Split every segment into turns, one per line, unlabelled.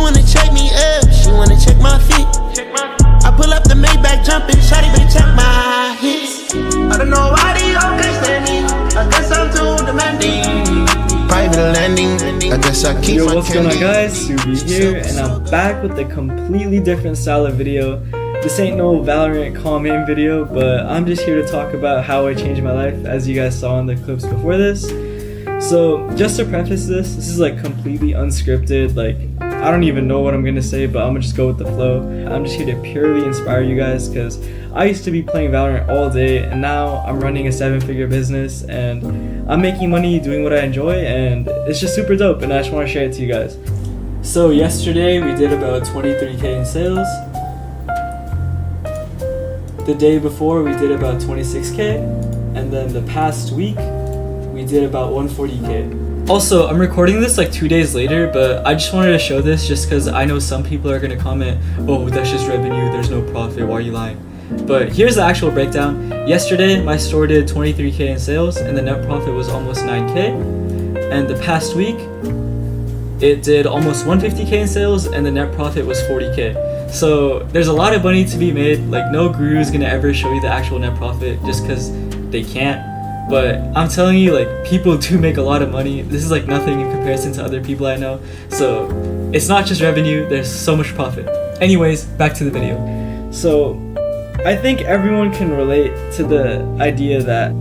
wanna check me up, she wanna check my feet. I pull up the Maybach jumping, shawty better check my hits. I don't know why they all can't stand me. I guess I'm too demanding. Private landing, I guess I keep my
what's going on, guys? Subi here, and I'm back with a completely different style of video. This ain't no Valorant comment video, but I'm just here to talk about how I changed my life, as you guys saw in the clips before this. So just to preface this is like completely unscripted. Like, I don't even know what I'm gonna say, but I'm gonna just go with the flow. I'm just here to purely inspire you guys, because I used to be playing Valorant all day, and now I'm running a 7-figure business and I'm making money doing what I enjoy, and it's just super dope, and I just want to share it to you guys. So yesterday we did about 23k in sales. The day before we did about 26k, and then the past week we did about 140k. Also, I'm recording this like 2 days later, but I just wanted to show this just because I know some people are going to comment, oh, that's just revenue, there's no profit, why are you lying? But here's the actual breakdown. Yesterday, my store did 23k in sales, and the net profit was almost 9k. And the past week, it did almost 150k in sales, and the net profit was 40k. So there's a lot of money to be made. Like, no guru is going to ever show you the actual net profit just because they can't. But I'm telling you, like, people do make a lot of money. This is like nothing in comparison to other people I know. So it's not just revenue, there's so much profit. Anyways, back to the video. So I think everyone can relate to the idea that,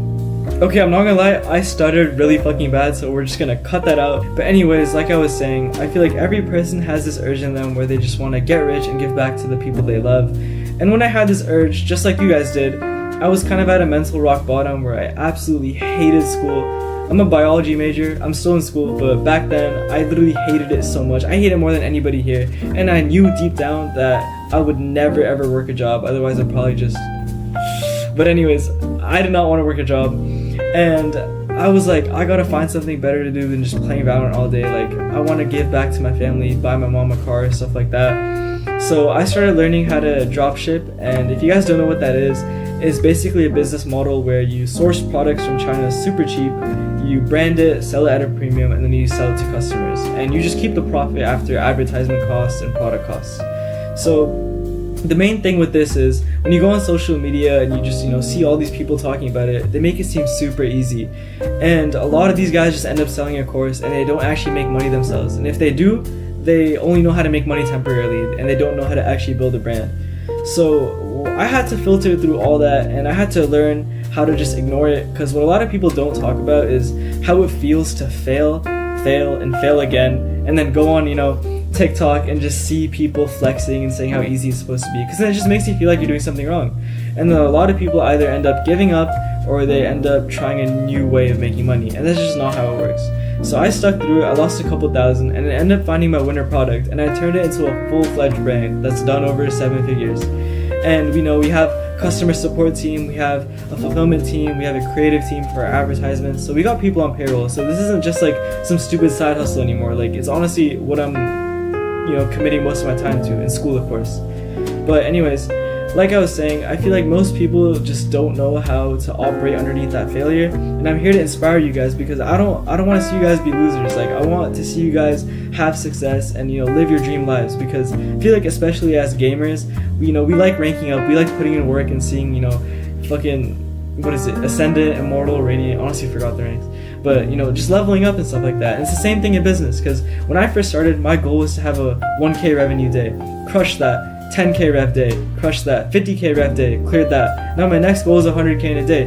okay, I'm not gonna lie, I stuttered really fucking bad, so we're just gonna cut that out. But anyways, like I was saying, I feel like every person has this urge in them where they just wanna get rich and give back to the people they love. And when I had this urge, just like you guys did, I was kind of at a mental rock bottom where I absolutely hated school. I'm a biology major, I'm still in school, but back then I literally hated it so much. I hate it more than anybody here, and I knew deep down that I would never ever work a job, otherwise I'd probably just... But anyways, I did not want to work a job, and I was like, I gotta find something better to do than just playing Valorant all day. Like, I want to give back to my family, buy my mom a car, stuff like that. So I started learning how to dropship, and if you guys don't know what that is, it's basically a business model where you source products from China super cheap, you brand it, sell it at a premium, and then you sell it to customers. And you just keep the profit after advertisement costs and product costs. So the main thing with this is, when you go on social media and you just, see all these people talking about it, they make it seem super easy. And a lot of these guys just end up selling a course and they don't actually make money themselves. And if they do, they only know how to make money temporarily, and they don't know how to actually build a brand. So I had to filter through all that, and I had to learn how to just ignore it, because what a lot of people don't talk about is how it feels to fail, and fail again, and then go on, TikTok and just see people flexing and saying how easy it's supposed to be, because then it just makes you feel like you're doing something wrong. And then a lot of people either end up giving up or they end up trying a new way of making money, and that's just not how it works. So I stuck through it, I lost a couple thousand, and I ended up finding my winner product, and I turned it into a full-fledged brand that's done over 7 figures. And we have customer support team, we have a fulfillment team, we have a creative team for our advertisements, so we got people on payroll. So this isn't just like some stupid side hustle anymore. Like, it's honestly what I'm committing most of my time to, in school of course. But anyways, like I was saying, I feel like most people just don't know how to operate underneath that failure, and I'm here to inspire you guys, because I don't want to see you guys be losers. Like, I want to see you guys have success and live your dream lives, because I feel like, especially as gamers, we like ranking up, we like putting in work and seeing fucking, what is it, Ascendant, Immortal, Radiant, honestly forgot the ranks, but just leveling up and stuff like that. And it's the same thing in business, because when I first started, my goal was to have a 1k revenue day, crush that. 10k rev day, crushed that. 50k rev day, cleared that. Now my next goal is 100k in a day.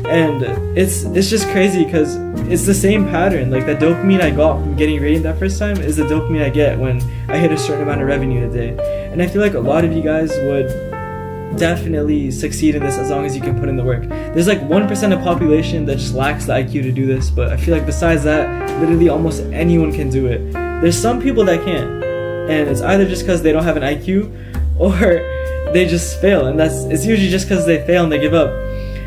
And it's just crazy, because it's the same pattern. Like, the dopamine I got from getting rated that first time is the dopamine I get when I hit a certain amount of revenue a day. And I feel like a lot of you guys would definitely succeed in this as long as you can put in the work. There's like 1% of population that just lacks the IQ to do this, but I feel like besides that, literally almost anyone can do it. There's some people that can't, and it's either just because they don't have an IQ, or they just fail, and it's usually just because they fail and they give up.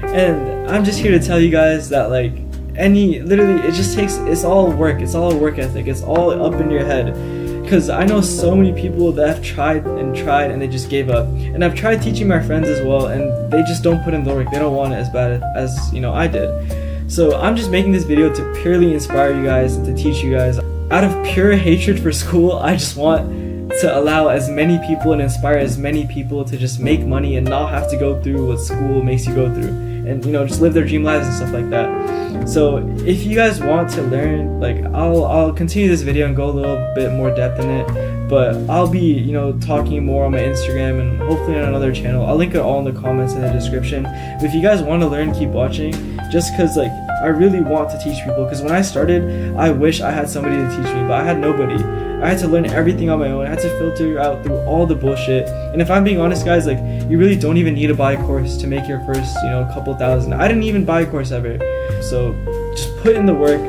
And I'm just here to tell you guys that, like, literally, it's all work, it's all work ethic, it's all up in your head. Because I know so many people that have tried and they just gave up. And I've tried teaching my friends as well, and they just don't put in the work. They don't want it as bad as I did. So I'm just making this video to purely inspire you guys and to teach you guys. Out of pure hatred for school, I just want to allow as many people and inspire as many people to just make money and not have to go through what school makes you go through, and just live their dream lives and stuff like that. So if you guys want to learn, like, I'll continue this video and go a little bit more depth in it, but I'll be talking more on my Instagram and hopefully on another channel. I'll link it all in the comments in the description. But if you guys want to learn, keep watching, just because like I really want to teach people, because when I started, I wish I had somebody to teach me, but I had nobody. I had to learn everything on my own. I had to filter out through all the bullshit. And if I'm being honest, guys, like, you really don't even need to buy a course to make your first, couple thousand. I didn't even buy a course ever. So just put in the work.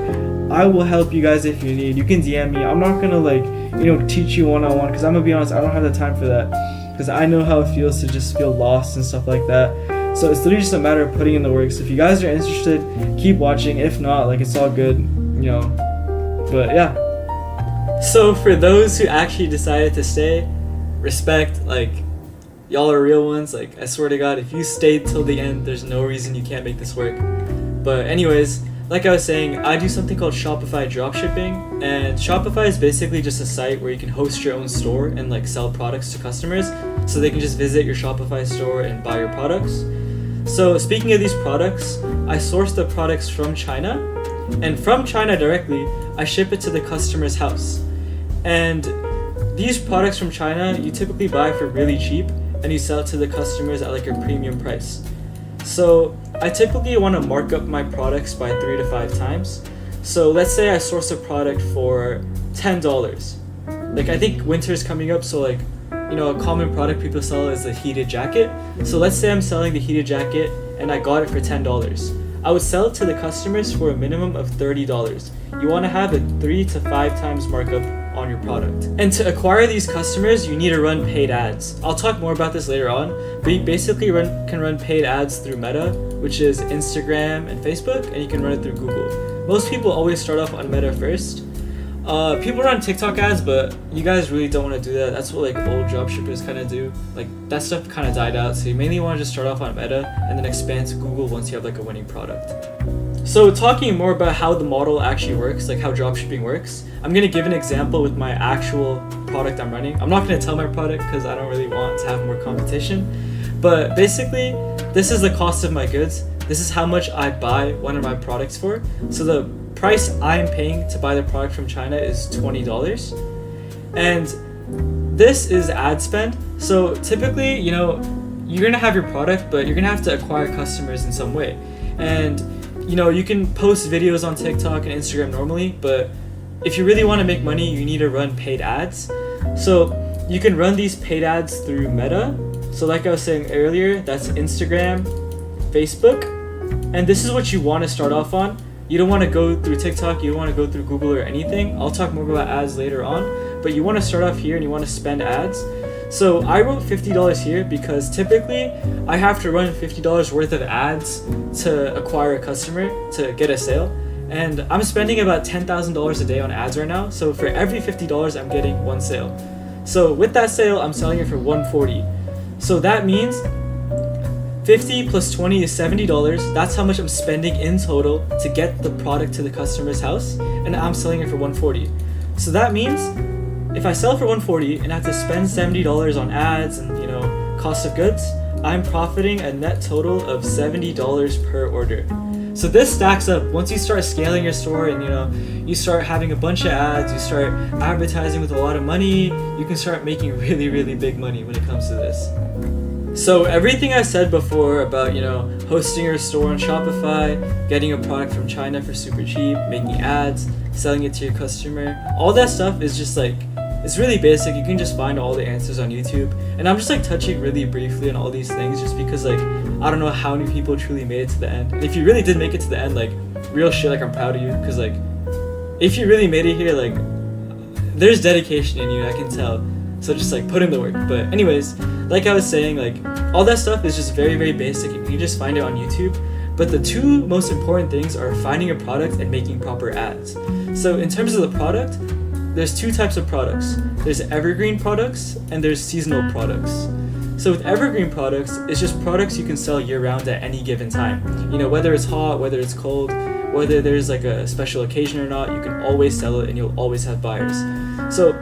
I will help you guys if you need. You can DM me. I'm not gonna teach you one-on-one, because I'm gonna be honest, I don't have the time for that, because I know how it feels to just feel lost and stuff like that. So it's literally just a matter of putting in the work. So if you guys are interested, keep watching. If not, like, it's all good, but yeah. So for those who actually decided to stay, respect, like, y'all are real ones. Like, I swear to God, if you stayed till the end, there's no reason you can't make this work. But anyways, like I was saying, I do something called Shopify dropshipping, and Shopify is basically just a site where you can host your own store and like sell products to customers, so they can just visit your Shopify store and buy your products. So speaking of these products, I source the products from China, and from China directly, I ship it to the customer's house. And these products from China, you typically buy for really cheap, and you sell it to the customers at like a premium price. So I typically want to mark up my products by 3 to 5 times. So let's say I source a product for $10. Like, I think winter's coming up, so like, a common product people sell is a heated jacket. So let's say I'm selling the heated jacket and I got it for $10. I would sell it to the customers for a minimum of $30. You want to have a 3 to 5 times markup on your product. And to acquire these customers, you need to run paid ads. I'll talk more about this later on, but you basically can run paid ads through Meta, which is Instagram and Facebook, and you can run it through Google. Most people always start off on Meta first. People run TikTok ads, but you guys really don't want to do that. That's what like old dropshippers kind of do. Like, that stuff kind of died out, so you mainly want to just start off on Meta and then expand to Google once you have like a winning product. So talking more about how the model actually works, like how dropshipping works, I'm going to give an example with my actual product I'm running. I'm not going to tell my product because I don't really want to have more competition. But basically, this is the cost of my goods. This is how much I buy one of my products for. So the price I'm paying to buy the product from China is $20. And this is ad spend. So typically, you're going to have your product, but you're going to have to acquire customers in some way. And you can post videos on TikTok and Instagram normally, but if you really want to make money, you need to run paid ads. So you can run these paid ads through Meta. So like I was saying earlier, that's Instagram, Facebook, and this is what you want to start off on. You don't want to go through TikTok, you don't want to go through Google or anything. I'll talk more about ads later on, but you want to start off here and you want to spend ads. So I wrote $50 here because typically I have to run $50 worth of ads to acquire a customer to get a sale. And I'm spending about $10,000 a day on ads right now. So for every $50, I'm getting one sale. So with that sale, I'm selling it for $140. So that means 50 plus 20 is $70. That's how much I'm spending in total to get the product to the customer's house. And I'm selling it for $140. So that means if I sell for $140 and I have to spend $70 on ads and cost of goods, I'm profiting a net total of $70 per order. So this stacks up. Once you start scaling your store and you start having a bunch of ads, you start advertising with a lot of money, you can start making really, really big money when it comes to this. So everything I said before about hosting your store on Shopify, getting a product from China for super cheap, making ads, selling it to your customer, all that stuff is just like, it's really basic. You can just find all the answers on YouTube. And I'm just like touching really briefly on all these things just because like, I don't know how many people truly made it to the end. And if you really did make it to the end, like, real shit, like, I'm proud of you. Because like, if you really made it here, like, there's dedication in you, I can tell. So just like put in the work. But anyways, like I was saying, like, all that stuff is just very, very basic. You can just find it on YouTube. But the two most important things are finding a product and making proper ads. So in terms of the product, there's two types of products. There's evergreen products and there's seasonal products. So with evergreen products, it's just products you can sell year-round at any given time. Whether it's hot, whether it's cold, whether there's like a special occasion or not, you can always sell it and you'll always have buyers. So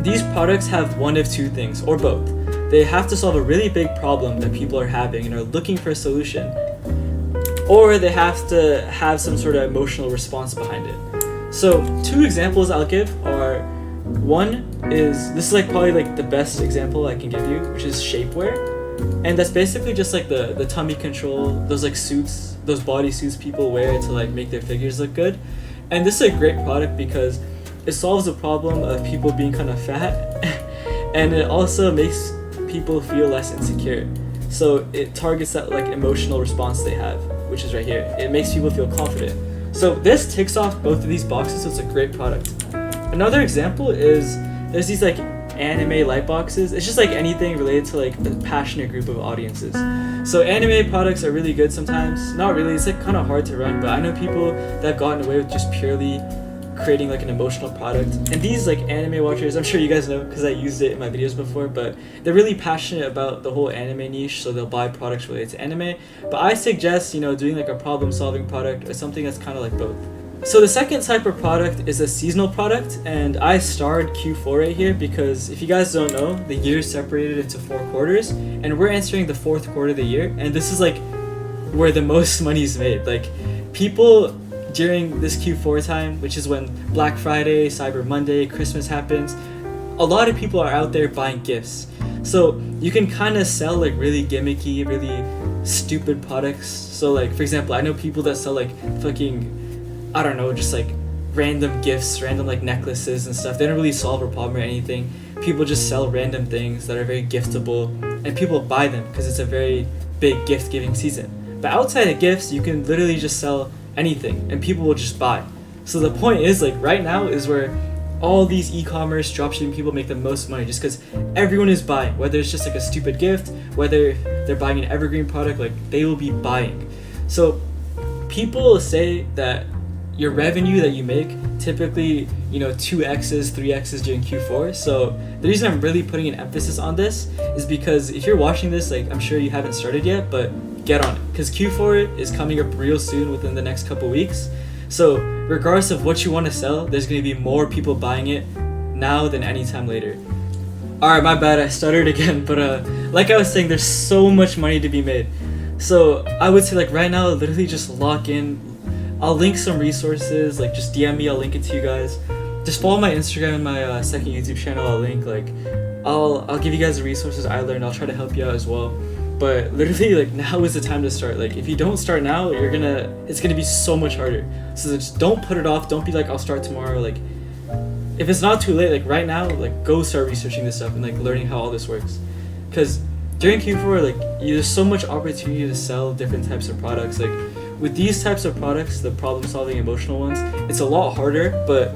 these products have one of two things, or both. They have to solve a really big problem that people are having and are looking for a solution, or they have to have some sort of emotional response behind it. So 2 examples I'll give are, one is, this is like probably like the best example I can give you, which is shapewear. And that's basically just like the tummy control, those like suits, those body suits people wear to like make their figures look good. And this is a great product because it solves the problem of people being kind of fat and it also makes people feel less insecure. So it targets that like emotional response they have, which is right here. It makes people feel confident. So this ticks off both of these boxes, so it's a great product. Another example is there's these like anime light boxes. It's just like anything related to like a passionate group of audiences. So anime products are really good sometimes. Not really, it's like kind of hard to run, but I know people that have gotten away with just purely creating like an emotional product. And these like anime watchers, I'm sure you guys know because I used it in my videos before, but they're really passionate about the whole anime niche, so they'll buy products related to anime. But I suggest, doing like a problem solving product or something that's kind of like both. So the second type of product is a seasonal product, and I starred Q4 right here because if you guys don't know, the year is separated into 4 quarters, and we're entering the 4th quarter of the year, and this is like where the most money is made. Like people during this Q4 time, which is when Black Friday, Cyber Monday, Christmas happens, a lot of people are out there buying gifts. So you can kind of sell like really gimmicky, really stupid products. So like for example, I know people that sell like fucking, I don't know, just like random gifts, random like necklaces and stuff. They don't really solve a problem or anything. People just sell random things that are very giftable and people buy them because it's a very big gift giving season. But outside of gifts, you can literally just sell anything and people will just buy. So the point is like right now is where all these e-commerce dropshipping people make the most money just because everyone is buying, whether it's just like a stupid gift, whether they're buying an evergreen product, like they will be buying. So people say that your revenue that you make typically 2x's 3x's during Q4. So the reason I'm really putting an emphasis on this is because if you're watching this, like I'm sure you haven't started yet, but get on it because Q4 is coming up real soon within the next couple weeks. So regardless of what you want to sell, there's going to be more people buying it now than anytime later. Alright, my bad, I stuttered again, but like I was saying, there's so much money to be made. So I would say like right now, literally just lock in. I'll link some resources, like just DM me, I'll link it to you guys. Just follow my Instagram and my second YouTube channel, I'll link. Like I'll give you guys the resources I learned, I'll try to help you out as well. But literally like now is the time to start. Like if you don't start now, it's gonna be so much harder. So just don't put it off, don't be like I'll start tomorrow. Like if it's not too late, like right now, like go start researching this stuff and like learning how all this works. Because during Q4, like there's so much opportunity to sell different types of products. Like with these types of products, the problem-solving emotional ones, it's a lot harder, but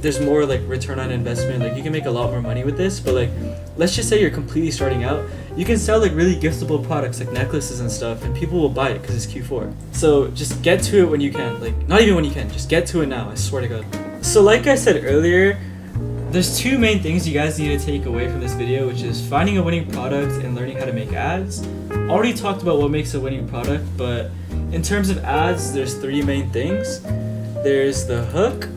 there's more like return on investment. Like you can make a lot more money with this, but like let's just say you're completely starting out, you can sell like really giftable products like necklaces and stuff, and people will buy it because it's Q4. So just get to it when you can. Like not even when you can, just get to it now, I swear to God. So like I said earlier, there's 2 main things you guys need to take away from this video, which is finding a winning product and learning how to make ads. Already talked about what makes a winning product, but in terms of ads, there's 3 main things. There's the hook,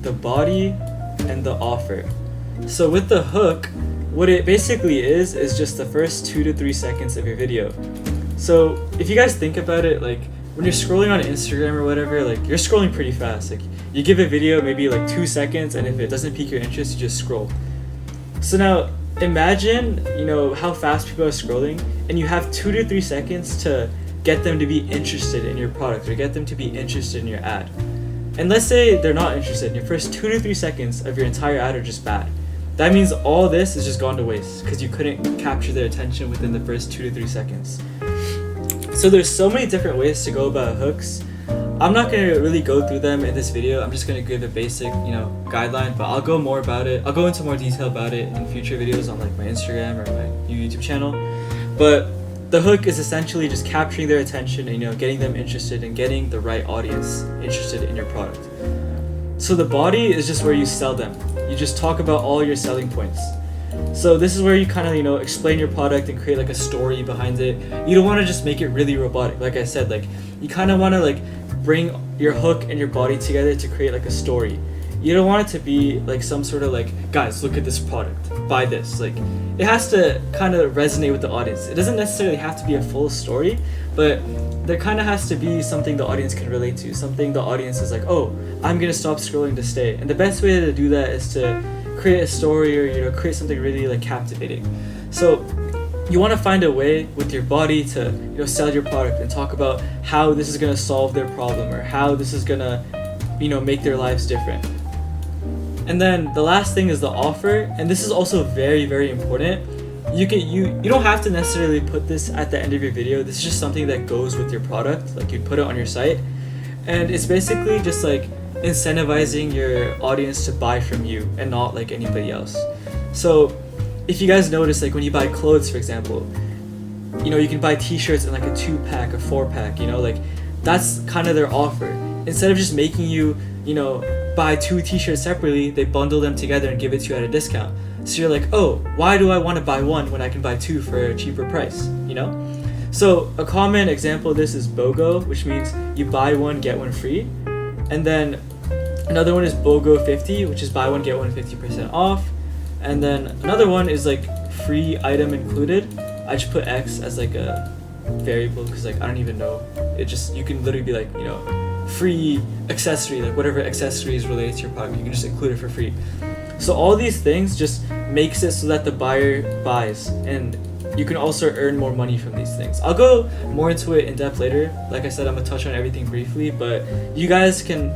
the body, and the offer. So with the hook, what it basically is just the first 2 to 3 seconds of your video. So if you guys think about it, like when you're scrolling on Instagram or whatever, like you're scrolling pretty fast. Like you give a video maybe like 2 seconds, and if it doesn't pique your interest, you just scroll. So now imagine, how fast people are scrolling, and you have 2 to 3 seconds to get them to be interested in your product or get them to be interested in your ad. And let's say they're not interested, and your first 2 to 3 seconds of your entire ad are just bad. That means all this is just gone to waste because you couldn't capture their attention within the first 2 to 3 seconds. So there's so many different ways to go about hooks. I'm not going to really go through them in this video. I'm just going to give a basic, guideline, but I'll go more about it. I'll go into more detail about it in future videos on like my Instagram or my new YouTube channel. But the hook is essentially just capturing their attention and, getting them interested and getting the right audience interested in your product. So the body is just where you sell them. You just talk about all your selling points. So this is where you kind of, explain your product and create like a story behind it. You don't want to just make it really robotic. Like I said, like you kind of want to like bring your hook and your body together to create like a story. you don't want it to be like some sort of like, guys, look at this product, buy this. Like, it has to kind of resonate with the audience. It doesn't necessarily have to be a full story, but there kind of has to be something the audience can relate to, something the audience is like, oh, I'm gonna stop scrolling to stay. And the best way to do that is to create a story, or create something really like captivating. So you want to find a way with your body to sell your product and talk about how this is going to solve their problem, or how this is going to make their lives different. And then the last thing is the offer, and this is also very, very important. You don't have to necessarily put this at the end of your video. This is just something that goes with your product, like you'd put it on your site, and it's basically just like incentivizing your audience to buy from you and not like anybody else. So if you guys notice, like when you buy clothes, for example, you can buy t-shirts in like a 2-pack or 4-pack, like that's kind of their offer. Instead of just making you buy 2 t-shirts separately, they bundle them together and give it to you at a discount. So you're like, oh, why do I want to buy 1 when I can buy 2 for a cheaper price, So a common example of this is BOGO, which means you buy 1, get 1 free. And then another one is BOGO 50, which is buy 1, get 1 50% off. And then another one is like free item included. I just put X as like a variable because like I don't even know. It just, you can literally be like, free accessory, like whatever accessory is related to your product, you can just include it for free. So all these things just makes it so that the buyer buys, and you can also earn more money from these things. I'll go more into it in depth later. Like I said, I'm gonna touch on everything briefly, but you guys can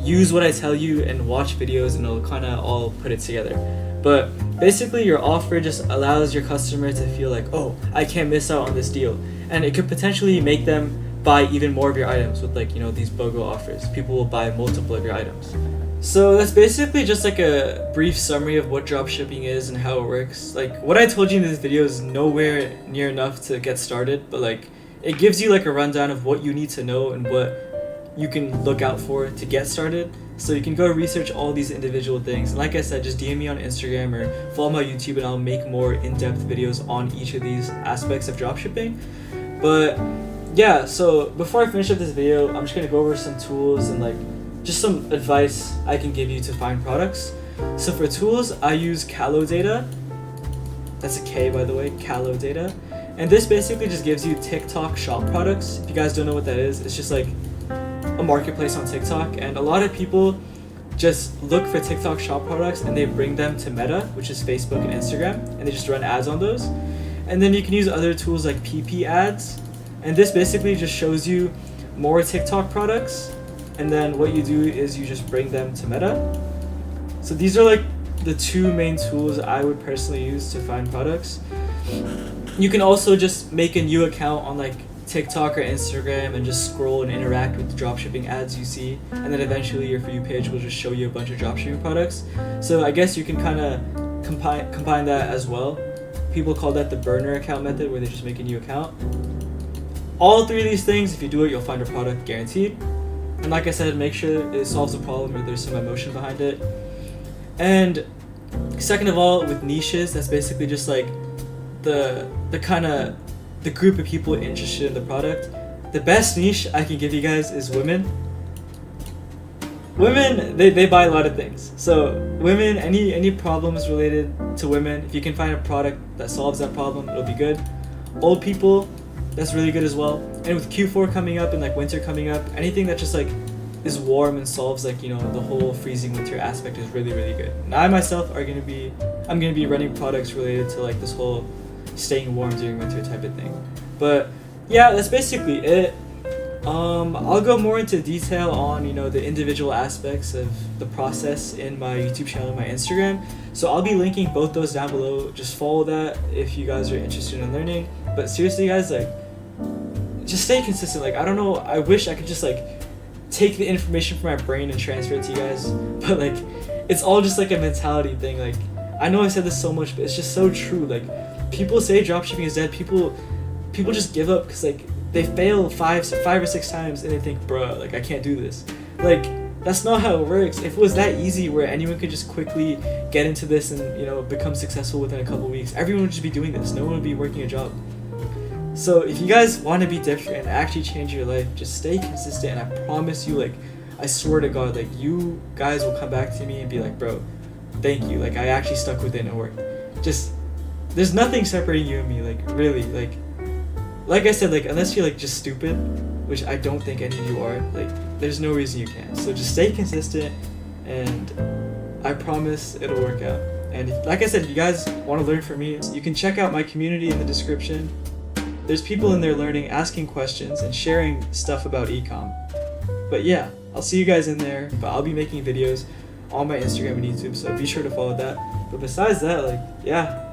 use what I tell you and watch videos and it'll kind of all put it together. But basically your offer just allows your customer to feel like, oh, I can't miss out on this deal. And it could potentially make them buy even more of your items with like, these BOGO offers. People will buy multiple of your items. So that's basically just like a brief summary of what dropshipping is and how it works. Like what I told you in this video is nowhere near enough to get started, but like it gives you like a rundown of what you need to know and what you can look out for to get started. So you can go research all these individual things. And like I said, just DM me on Instagram or follow my YouTube and I'll make more in-depth videos on each of these aspects of dropshipping. But yeah, so before I finish up this video, I'm just gonna go over some tools and like just some advice I can give you to find products. So for tools, I use Calodata. That's a K, by the way, Calodata. And this basically just gives you TikTok shop products. If you guys don't know what that is, it's just like a marketplace on TikTok, and a lot of people just look for TikTok shop products and they bring them to Meta, which is Facebook and Instagram, and they just run ads on those. And then you can use other tools like PP ads, and this basically just shows you more TikTok products, and then what you do is you just bring them to Meta. So these are like the 2 main tools I would personally use to find products. You can also just make a new account on like TikTok or Instagram and just scroll and interact with the dropshipping ads you see, and then eventually your For You page will just show you a bunch of dropshipping products. So I guess you can kind of combine that as well. People call that the burner account method, where they just make a new account. All 3 of these things, if you do it, you'll find a product guaranteed. And like I said, make sure it solves a problem or there's some emotion behind it. And second of all, with niches, that's basically just like the group of people interested in the product. The best niche I can give you guys is women. Women, they buy a lot of things. So women, any problems related to women, if you can find a product that solves that problem, it'll be good. Old people, that's really good as well. And with Q4 coming up and like winter coming up, anything that just like is warm and solves like the whole freezing winter aspect is really, really good. And I myself I'm gonna be running products related to like this whole staying warm during winter type of thing. But yeah, that's basically it. I'll go more into detail on the individual aspects of the process in my YouTube channel and my Instagram. So I'll be linking both those down below. Just follow that if you guys are interested in learning. But seriously guys, like just stay consistent. Like I don't know, I wish I could just like take the information from my brain and transfer it to you guys, but like it's all just like a mentality thing. Like I know I said this so much, but it's just so true. Like people say dropshipping is dead. People just give up because like they fail five or six times and they think, bruh, like I can't do this. Like that's not how it works. If it was that easy where anyone could just quickly get into this and become successful within a couple weeks, everyone would just be doing this. No one would be working a job. So if you guys want to be different and actually change your life, just stay consistent, and I promise you, like I swear to God, like, you guys will come back to me and be like, bro, thank you. Like, I actually stuck with it and it worked. Just, there's nothing separating you and me, like, really. Like I said, like, unless you're, like, just stupid, which I don't think any of you are, like, there's no reason you can't. So just stay consistent, and I promise it'll work out. And like I said, if you guys want to learn from me, you can check out my community in the description. There's people in there learning, asking questions, and sharing stuff about ecom. But yeah, I'll see you guys in there, but I'll be making videos on my Instagram and YouTube, so be sure to follow that. But besides that, like, yeah,